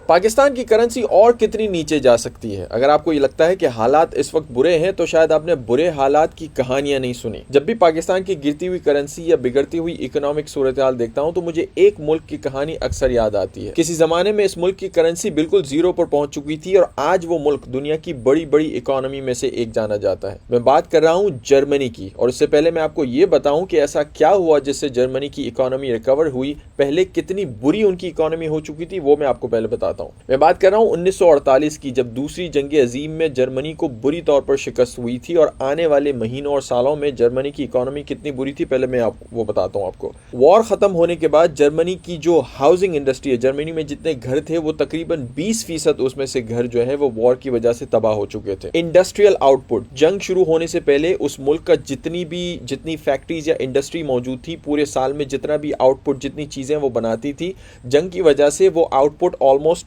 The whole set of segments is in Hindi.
पाकिस्तान की करेंसी और कितनी नीचे जा सकती है? अगर आपको ये लगता है कि हालात इस वक्त बुरे हैं तो शायद आपने बुरे हालात की कहानियां नहीं सुनी। जब भी पाकिस्तान की गिरती हुई करेंसी या बिगड़ती हुई इकोनॉमिक सूरत हाल देखता हूं तो मुझे एक मुल्क की कहानी अक्सर याद आती है। किसी जमाने में इस मुल्क की करेंसी बिल्कुल जीरो पर पहुंच चुकी थी और आज वो मुल्क दुनिया की बड़ी बड़ी इकोनॉमी में से एक जाना जाता है। मैं बात कर रहा हूं जर्मनी की। और इससे पहले मैं आपको ये बताऊं कि ऐसा क्या हुआ जिससे जर्मनी की इकोनॉमी रिकवर हुई, पहले कितनी बुरी उनकी इकोनॉमी हो चुकी थी, वो मैं आपको पहले बताता हूं। मैं बात कर रहा हूं 1948 की, जब दूसरी जंग अजीम में जर्मनी को बुरी तौर पर शिकस्त हुई थी। और आने वाले महीनों और सालों में जर्मनी की इकोनॉमी कितनी बुरी थी पहले मैं वो बताता हूं आपको। वॉर खत्म होने के बाद जर्मनी की जो हाउसिंग इंडस्ट्री है, जर्मनी में जितने घर थे वो तकरीबन 20% उसमें से घर जो है वो वॉर की वजह से तबाह हो चुके थे। इंडस्ट्रियल आउटपुट, जंग शुरू होने से पहले उस मुल्क का जितनी फैक्ट्रीज या इंडस्ट्री मौजूद थी, पूरे साल में जितना भी आउटपुट, जितनी चीजें वो बनाती थी, जंग की वजह से वो आउटपुट ऑलमोस्ट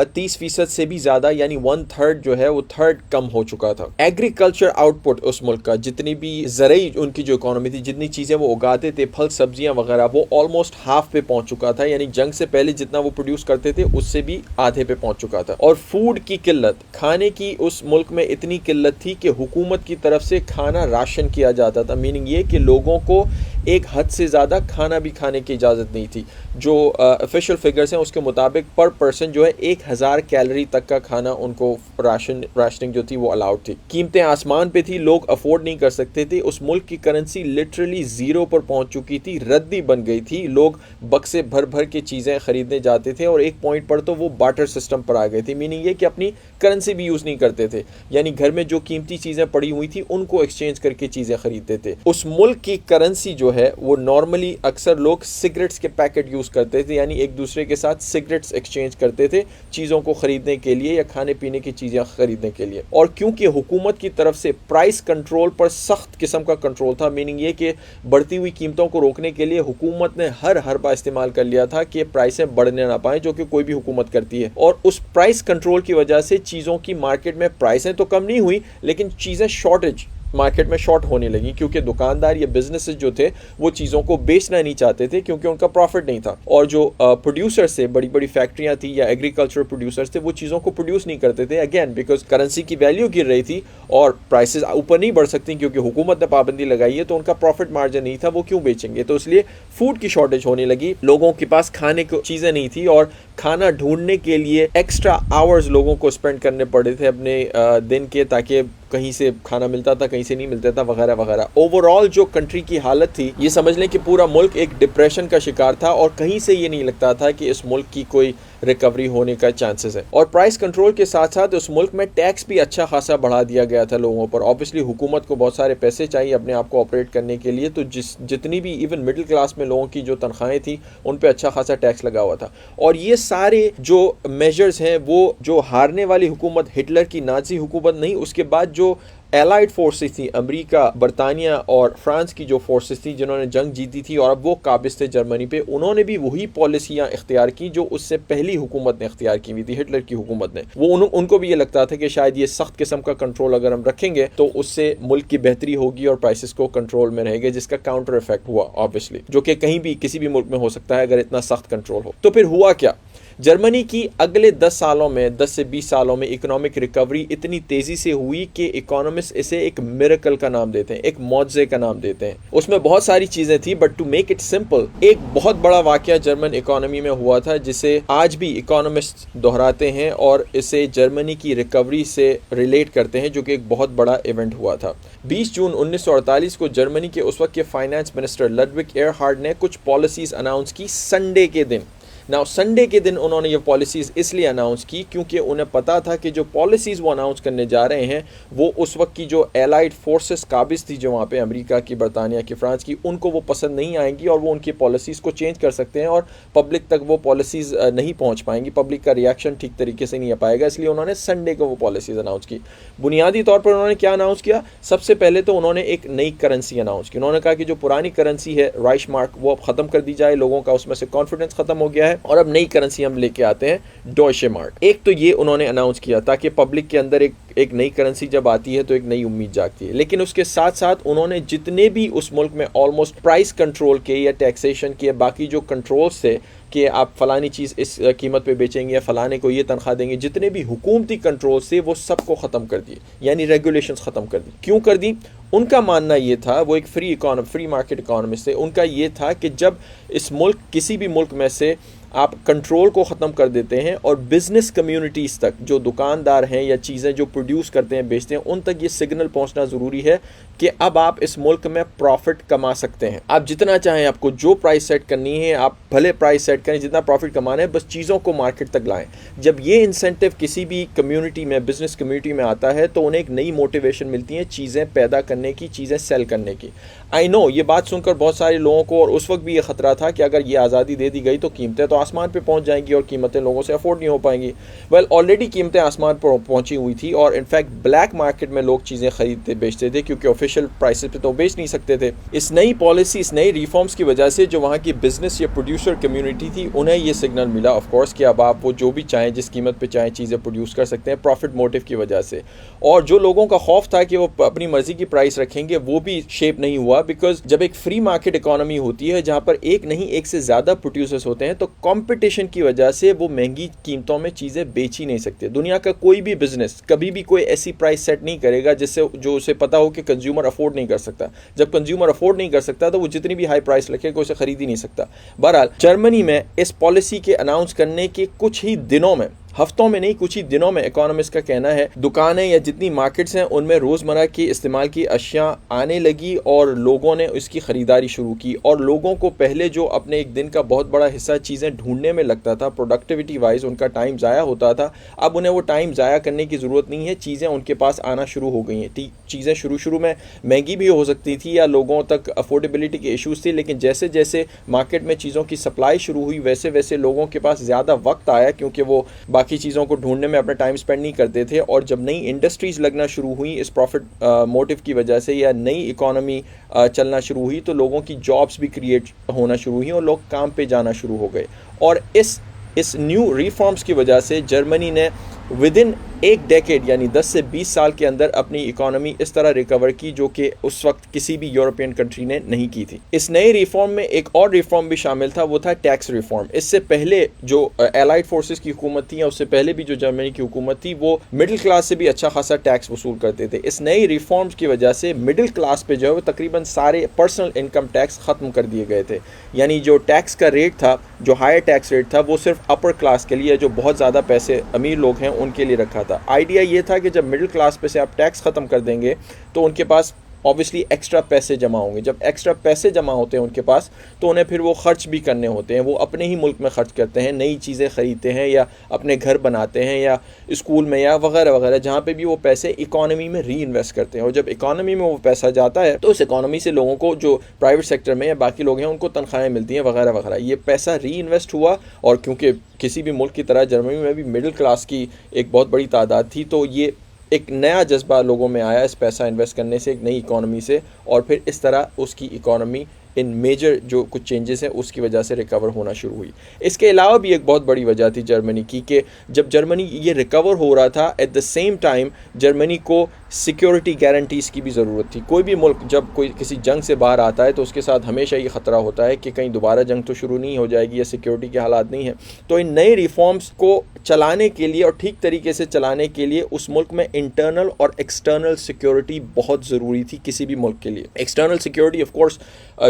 30% से भी ज्यादा यानी 1/3 जो है वो थर्ड कम हो चुका था। एग्रीकल्चर आउटपुट उस मुल्क का, जितनी भी ज़रूरी उनकी जो इकोनॉमी थी, जितनी चीज़ें वो उगाते थे, फल सब्जियां वगैरह, वो ऑलमोस्ट हाफ पे पहुंच चुका था। यानी जंग से पहले जितना वो प्रोड्यूस करते थे उससे भी आधे पे पहुंच चुका था। और फूड की किल्लत, खाने की उस मुल्क में इतनी किल्लत थी कि हुकूमत की तरफ से खाना राशन किया जाता था। मीनिंग ये कि लोगों को एक हद से ज़्यादा खाना भी खाने की इजाज़त नहीं थी। जो ऑफिशियल फिगर्स हैं उसके मुताबिक पर पर्सन जो है 1000 कैलोरी तक का खाना उनको राशनिंग जो थी वो अलाउड थी। कीमतें आसमान पे थी, लोग अफोर्ड नहीं कर सकते थे। उस मुल्क की करेंसी लिटरली जीरो पर पहुंच चुकी थी, रद्दी बन गई थी। लोग बक्से भर भर के चीज़ें खरीदने जाते थे और एक पॉइंट पर तो वो बार्टर सिस्टम पर आ गए थे। मीनिंग ये कि अपनी करेंसी भी यूज़ नहीं करते थे, यानी घर में जो कीमती चीज़ें पड़ी हुई थी उनको एक्सचेंज करके चीज़ें खरीदते थे। उस मुल्क की करेंसी जो है वो नॉर्मली अक्सर लोग सिगरेट्स के पैकेट यूज़ करते थे, यानी एक दूसरे के साथ सिगरेट्स एक्सचेंज करते थे चीज़ों को खरीदने के लिए या खाने पीने की चीज़ें खरीदने के लिए। और क्योंकि हुकूमत की तरफ से प्राइस कंट्रोल पर सख्त किस्म का कंट्रोल था, मीनिंग ये कि बढ़ती हुई कीमतों को रोकने के लिए हुकूमत ने हर हरबा इस्तेमाल कर लिया था कि प्राइसें बढ़ने ना पाए, जो कि कोई भी हुकूमत करती है। और उस प्राइस कंट्रोल की वजह से चीज़ों की मार्केट में प्राइसें तो कम नहीं हुई, लेकिन चीज़ें शॉर्टेज मार्केट में शॉर्ट होने लगी, क्योंकि दुकानदार या बिजनेसेस जो थे वो चीज़ों को बेचना नहीं चाहते थे क्योंकि उनका प्रॉफिट नहीं था। और जो प्रोड्यूसर्स थे, बड़ी बड़ी फैक्ट्रियां थी या एग्रीकल्चर प्रोड्यूसर्स थे, वो चीज़ों को प्रोड्यूस नहीं करते थे, अगेन बिकॉज करेंसी की वैल्यू गिर रही थी और प्राइसेस ऊपर नहीं बढ़ सकती क्योंकि हुकूमत ने पाबंदी लगाई है, तो उनका प्रॉफिट मार्जिन नहीं था, वो क्यों बेचेंगे। तो इसलिए फूड की शॉर्टेज होने लगी, लोगों के पास खाने को चीज़ें नहीं थी और खाना ढूंढने के लिए एक्स्ट्रा आवर्स लोगों को स्पेंड करने पड़े थे अपने दिन के, ताकि कहीं से खाना मिलता था, कहीं से नहीं मिलता था, वगैरह वगैरह। ओवरऑल जो कंट्री की हालत थी, ये समझ लें कि पूरा मुल्क एक डिप्रेशन का शिकार था और कहीं से ये नहीं लगता था कि इस मुल्क की कोई रिकवरी होने का चांसेस है। और प्राइस कंट्रोल के साथ साथ उस मुल्क में टैक्स भी अच्छा खासा बढ़ा दिया गया था लोगों पर। ऑब्वियसली हुकूमत को बहुत सारे पैसे चाहिए अपने आप को ऑपरेट करने के लिए, तो जितनी भी इवन मिडिल क्लास में लोगों की जो तनख्वाहें थी उन पे अच्छा खासा टैक्स लगा हुआ था। और ये सारे जो मेजर्स हैं वो जो हारने वाली हुकूमत, हिटलर की नाजी हुकूमत नहीं, उसके बाद जो एलाइड फोर्सेस थी, अमेरिका, बरतानिया और फ्रांस की जो फोर्सेस थी जिन्होंने जंग जीती थी और अब वो काबिज थे जर्मनी पे, उन्होंने भी वही पॉलिसियां इख्तियार की जो उससे पहली हुकूमत ने इख्तियार की हुई थी, हिटलर की हुकूमत ने। वो उनको भी ये लगता था कि शायद ये सख्त किस्म का कंट्रोल अगर हम रखेंगे तो उससे मुल्क की बेहतरी होगी और प्राइसेस को कंट्रोल में रहेंगे, जिसका काउंटर इफेक्ट हुआ ऑब्वियसली, जो कि कहीं भी किसी भी मुल्क में हो सकता है अगर इतना सख्त कंट्रोल हो। तो फिर हुआ क्या? जर्मनी की अगले 10 सालों में, 10 से 20 सालों में इकोनॉमिक रिकवरी इतनी तेजी से हुई कि इकोनॉमिस्ट इसे एक मिरेकल का नाम देते हैं, एक मौजज़े का नाम देते हैं। उसमें बहुत सारी चीजें थी, but to make it simple, एक बहुत बड़ा वाकया जर्मन इकोनॉमी में हुआ था जिसे आज भी इकोनॉमिस्ट दोहराते हैं और इसे जर्मनी की रिकवरी से रिलेट करते हैं, जो कि एक बहुत बड़ा इवेंट हुआ था। 20 जून 1948 को जर्मनी के उस वक्त के फाइनेंस मिनिस्टर लडविग एयरहार्ड ने कुछ पॉलिसीज अनाउंस की संडे के दिन। नाउ संडे के दिन उन्होंने ये पॉलिसीज़ इसलिए अनाउंस की क्योंकि उन्हें पता था कि जो पॉलिसीज़ वो अनाउंस करने जा रहे हैं वो उस वक्त की जो एलाइड फोर्सेस काबिज थी, जो वहाँ पे अमेरिका की, बरतानिया की, फ्रांस की, उनको वो पसंद नहीं आएंगी और वो उनकी पॉलिसीज़ को चेंज कर सकते हैं और पब्लिक तक वो पॉलिसीज़ नहीं पहुँच पाएंगी, पब्लिक का रिएक्शन ठीक तरीके से नहीं आ पाएगा। इसलिए उन्होंने संडे को वो पॉलिसीज़ अनाउंस की। बुनियादी तौर पर उन्होंने क्या अनाउंस किया? सबसे पहले तो उन्होंने एक नई करेंसी अनाउंस की। उन्होंने कहा कि जो पुरानी करेंसी है राइश मार्क, वो अब ख़त्म कर दी जाए, लोगों का उसमें से कॉन्फिडेंस ख़त्म हो गया है है और अब नई करेंसी हम लेके आते हैं डॉइचे मार्क। एक तो ये उन्होंने अनाउंस किया ताकि पब्लिक के अंदर एक नई करेंसी जब आती है तो एक नई उम्मीद जागती है, लेकिन उसके साथ साथ उन्होंने जितने भी उस मुल्क में ऑलमोस्ट प्राइस कंट्रोल के या टैक्सेशन के बाकी जो कंट्रोल्स थे कि आप फलानी चीज़ इस कीमत पे बेचेंगे या फलाने को ये तनख्वाह देंगे, जितने भी हुकूमती कंट्रोल से वो सबको ख़त्म कर दिए, यानी रेगुलेशंस ख़त्म कर दी। क्यों कर दी? उनका मानना ये था, वो एक फ्री मार्केट इकोनॉमिस्ट थे, उनका ये था कि जब इस मुल्क किसी भी मुल्क में से आप कंट्रोल को ख़त्म कर देते हैं और बिज़नेस कम्युनिटीज़ तक जो दुकानदार हैं या चीज़ें जो प्रोड्यूस करते हैं बेचते हैं उन तक ये सिग्नल पहुंचना ज़रूरी है कि अब आप इस मुल्क में प्रॉफिट कमा सकते हैं। आप जितना चाहें, आपको जो प्राइस सेट करनी है आप भले प्राइस सेट करें, जितना प्रॉफिट कमाना है, बस चीज़ों को मार्केट तक लाएं। जब ये इंसेंटिव किसी भी कम्युनिटी में, बिज़नेस कम्युनिटी में आता है तो उन्हें एक नई मोटिवेशन मिलती है चीज़ें पैदा करने की, चीज़ें सेल करने की। आई नो ये बात सुनकर बहुत सारे लोगों को, और उस वक्त भी ये ख़तरा था कि अगर ये आज़ादी दे दी गई तो कीमतें तो आसमान पे पहुंच जाएंगी और कीमतें लोगों से अफोर्ड नहीं हो पाएंगी। वेल, ऑलरेडी कीमतें आसमान पर पहुंची हुई थी और इनफैक्ट ब्लैक मार्केट में लोग चीज़ें खरीदते बेचते थे क्योंकि ऑफिशियल प्राइसेस पे तो बेच नहीं सकते थे। इस नई पॉलिसी, इस नई रिफॉर्म्स की वजह से जो वहाँ की बिजनेस या प्रोड्यूसर कम्युनिटी थी उन्हें ये सिग्नल मिला ऑफ कोर्स कि अब आप वो जो भी चाहें, जिस कीमत पे चाहें चीज़ें प्रोड्यूस कर सकते हैं प्रॉफिट मोटिव की वजह से। और जो लोगों का खौफ था कि वो अपनी मर्जी की प्राइस रखेंगे वो भी शेप नहीं हुआ, बिकॉज जब एक फ्री मार्केट इकोनॉमी होती है जहाँ पर एक नहीं एक से ज़्यादा प्रोड्यूसर्स होते हैं तो कॉम्पिटिशन की वजह से वो महंगी कीमतों में चीज़ें बेच ही नहीं सकते। दुनिया का कोई भी बिजनेस कभी भी कोई ऐसी प्राइस सेट नहीं करेगा जिससे जो उसे पता हो कि कंज्यूमर अफोर्ड नहीं कर सकता। जब कंज्यूमर अफोर्ड नहीं कर सकता तो वो जितनी भी हाई प्राइस रखेगा उसे खरीद ही नहीं सकता। बहरहाल जर्मनी में इस पॉलिसी के अनाउंस करने के कुछ ही दिनों में, हफ्तों में नहीं कुछ ही दिनों में, इकोनॉमिस्ट का कहना है दुकानें या जितनी मार्केट्स हैं उनमें रोज़मर्रा की इस्तेमाल की अशिया आने लगी और लोगों ने इसकी ख़रीदारी शुरू की। और लोगों को पहले जो अपने एक दिन का बहुत बड़ा हिस्सा चीज़ें ढूंढने में लगता था, प्रोडक्टिविटी वाइज उनका टाइम ज़ाया होता था, अब उन्हें वो टाइम ज़ाया करने की ज़रूरत नहीं है। चीज़ें उनके पास आना शुरू हो गई हैं। चीज़ें शुरू में महंगी भी हो सकती थी या लोगों तक अफोर्डेबिलिटी के इशूज़ थे, लेकिन जैसे जैसे मार्केट में चीज़ों की सप्लाई शुरू हुई वैसे वैसे लोगों के पास ज़्यादा वक्त आया क्योंकि वो बाकी चीज़ों को ढूंढने में अपना टाइम स्पेंड नहीं करते थे। और जब नई इंडस्ट्रीज लगना शुरू हुई इस प्रॉफिट मोटिव की वजह से या नई इकोनॉमी चलना शुरू हुई तो लोगों की जॉब्स भी क्रिएट होना शुरू हुई और लोग काम पे जाना शुरू हो गए। और इस न्यू रिफॉर्म्स की वजह से जर्मनी ने विद इन एक डेकेड यानी 10 से 20 साल के अंदर अपनी इकोनॉमी इस तरह रिकवर की जो कि उस वक्त किसी भी यूरोपियन कंट्री ने नहीं की थी। इस नए रिफॉर्म में एक और रिफॉर्म भी शामिल था, वो था टैक्स रिफॉर्म। इससे पहले जो एलाइड फोर्सेस की हुकूमत थी या उससे पहले भी जो जर्मनी की हुकूमत थी वो मिडिल क्लास से भी अच्छा खासा टैक्स वसूल करते थे। इस नई रिफॉर्म्स की वजह से मिडिल क्लास पे जो है वो तकरीबन सारे पर्सनल इनकम टैक्स ख़त्म कर दिए गए थे। यानी जो टैक्स का रेट था, जो हायर टैक्स रेट था, वो सिर्फ अपर क्लास के लिए, जो बहुत ज़्यादा पैसे अमीर लोग हैं उनके लिए रखा था। आइडिया ये था कि जब मिडिल क्लास पे से आप टैक्स ख़त्म कर देंगे तो उनके पास ऑब्वियसली एक्स्ट्रा पैसे जमा होंगे। जब एक्स्ट्रा पैसे जमा होते हैं उनके पास तो उन्हें फिर वो खर्च भी करने होते हैं। वो अपने ही मुल्क में खर्च करते हैं, नई चीज़ें ख़रीदते हैं या अपने घर बनाते हैं या स्कूल में या वगैरह वगैरह, जहाँ पे भी वो पैसे इकोनॉमी में री इन्वेस्ट करते हैं। और जब इकोनॉमी में वो पैसा जाता है तो उस इकोनॉमी से लोगों को, जो प्राइवेट सेक्टर में या बाकी लोग हैं, उनको तनख्वाहें मिलती हैं वगैरह वगैरह। ये पैसा री इन्वेस्ट हुआ और क्योंकि किसी भी मुल्क की तरह जर्मनी में भी मिडिल क्लास की एक बहुत बड़ी तादाद थी तो ये एक नया जज्बा लोगों में आया इस पैसा इन्वेस्ट करने से, एक नई इकोनॉमी से, और फिर इस तरह उसकी इकोनॉमी इन मेजर जो कुछ चेंजेस हैं उसकी वजह से रिकवर होना शुरू हुई। इसके अलावा भी एक बहुत बड़ी वजह थी जर्मनी की कि जब जर्मनी ये रिकवर हो रहा था at the same time Germany को सिक्योरिटी गारंटीज़ की भी ज़रूरत थी। कोई भी मुल्क जब कोई किसी जंग से बाहर आता है तो उसके साथ हमेशा ये ख़तरा होता है कि कहीं दोबारा जंग तो शुरू नहीं हो जाएगी या सिक्योरिटी के हालात नहीं हैं। तो इन नए रिफॉर्म्स को चलाने के लिए और ठीक तरीके से चलाने के लिए उस मुल्क में इंटरनल और एक्सटर्नल सिक्योरिटी बहुत ज़रूरी थी किसी भी मुल्क के लिए। एक्सटर्नल सिक्योरिटी ऑफ कोर्स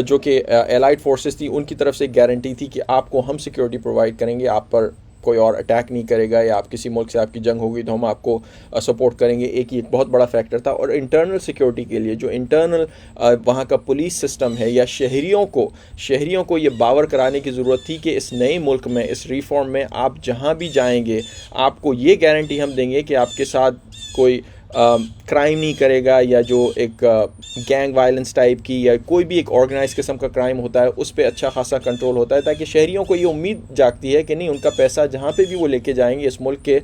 जो कि एलाइड फोर्सेस थी उनकी तरफ से गारंटी थी कि आपको हम सिक्योरिटी प्रोवाइड करेंगे, आप पर कोई और अटैक नहीं करेगा या आप किसी मुल्क से आपकी जंग होगी तो हम आपको सपोर्ट करेंगे। एक बहुत बड़ा फैक्टर था। और इंटरनल सिक्योरिटी के लिए जो इंटरनल वहाँ का पुलिस सिस्टम है या शहरियों को ये बावर कराने की ज़रूरत थी कि इस नए मुल्क में, इस रिफॉर्म में आप जहाँ भी जाएंगे आपको ये गारंटी हम देंगे कि आपके साथ कोई क्राइम नहीं करेगा, या जो एक गैंग वायलेंस टाइप की या कोई भी एक ऑर्गेनाइज किस्म का क्राइम होता है उस पर अच्छा खासा कंट्रोल होता है, ताकि शहरियों को ये उम्मीद जागती है कि नहीं, उनका पैसा जहाँ पे भी वो लेके जाएंगे इस मुल्क के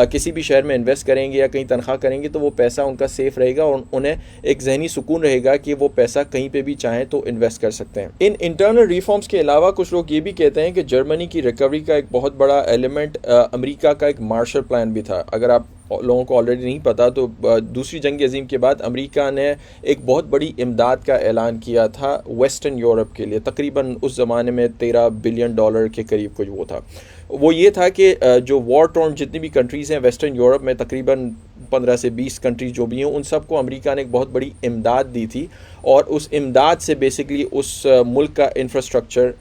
किसी भी शहर में इन्वेस्ट करेंगे या कहीं तनख्वाह करेंगे तो वो पैसा उनका सेफ रहेगा और उन्हें एक जहनी सुकून रहेगा कि वो पैसा कहीं पर भी चाहें तो इन्वेस्ट कर सकते हैं। इन इंटरनल रिफॉर्म्स के अलावा कुछ लोग ये भी कहते हैं कि जर्मनी की रिकवरी का एक बहुत बड़ा एलिमेंट अमेरिका का एक मार्शल प्लान भी था। अगर आप लोगों को ऑलरेडी नहीं पता तो दूसरी जंग अजीम के बाद अमेरिका ने एक बहुत बड़ी इमदाद का ऐलान किया था वेस्टर्न यूरोप के लिए। तकरीबन उस ज़माने में $13 बिलियन के करीब कुछ वो था। वो ये था कि जो वॉर टॉर्न जितनी भी कंट्रीज़ हैं वेस्टर्न यूरोप में, तकरीबन 15 से 20 कंट्रीज जो भी हैं, उन सबको अमेरिका ने एक बहुत बड़ी इमदाद दी थी और उस इमदाद से बेसिकली उस मुल्क का इंफ्रास्ट्रक्चर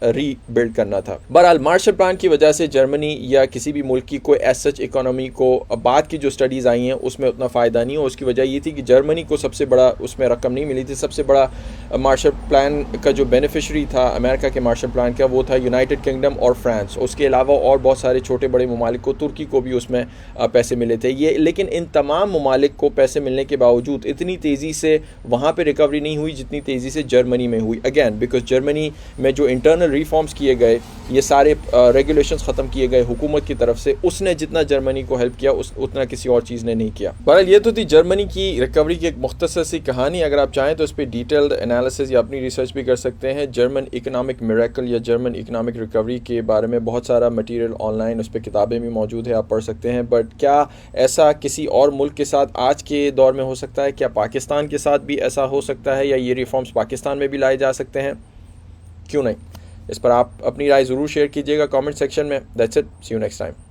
रीबिल्ड करना था। बहरहाल मार्शल प्लान की वजह से जर्मनी या किसी भी मुल्क की कोई एज सच इकोनॉमी को, बाद की जो स्टडीज़ आई हैं उसमें उतना फ़ायदा नहीं हो। उसकी वजह ये थी कि जर्मनी को सबसे बड़ा उसमें रकम नहीं मिली थी। सबसे बड़ा मार्शल प्लान का जो बेनिफिशरी था अमेरिका के मार्शल प्लान का, वो था यूनाइटेड किंगडम और फ्रांस। उसके अलावा और बहुत सारे छोटे बड़े ममालिक को, तुर्की को भी उसमें पैसे मिले थे। ये लेकिन इन तमाम ममालिक को पैसे मिलने के बावजूद इतनी तेज़ी से वहाँ पे रिकवरी नहीं हुई जितनी तेज़ी से जर्मनी में हुई। अगेन बिकॉज जर्मनी में जो इंटरनल रिफॉर्म्स किए गए, ये सारे रेगुलेशंस ख़त्म किए गए हुकूमत की तरफ से, उसने जितना जर्मनी को हेल्प किया उतना किसी और चीज़ ने नहीं किया। बहरहाल ये तो थी जर्मनी की रिकवरी की एक मुख्तसर सी कहानी। अगर आप चाहें तो इस पर डिटेल्ड एनालिसिस या अपनी रिसर्च भी कर सकते हैं। जर्मन इकनॉमिक मिरेकल या जर्मन इकनॉमिक रिकवरी के बारे में बहुत सारा मटीरियल ऑनलाइन, उस पर किताबें भी मौजूद है, आप पढ़ सकते हैं। बट क्या ऐसा किसी और मुल्क के साथ आज के दौर में हो सकता है? क्या पाकिस्तान के साथ भी ऐसा हो सकता है, या ये रिफॉर्म्स पाकिस्तान में भी लाए जा सकते हैं? क्यों नहीं? इस पर आप अपनी राय ज़रूर शेयर कीजिएगा कमेंट सेक्शन में। That's it, see you next time.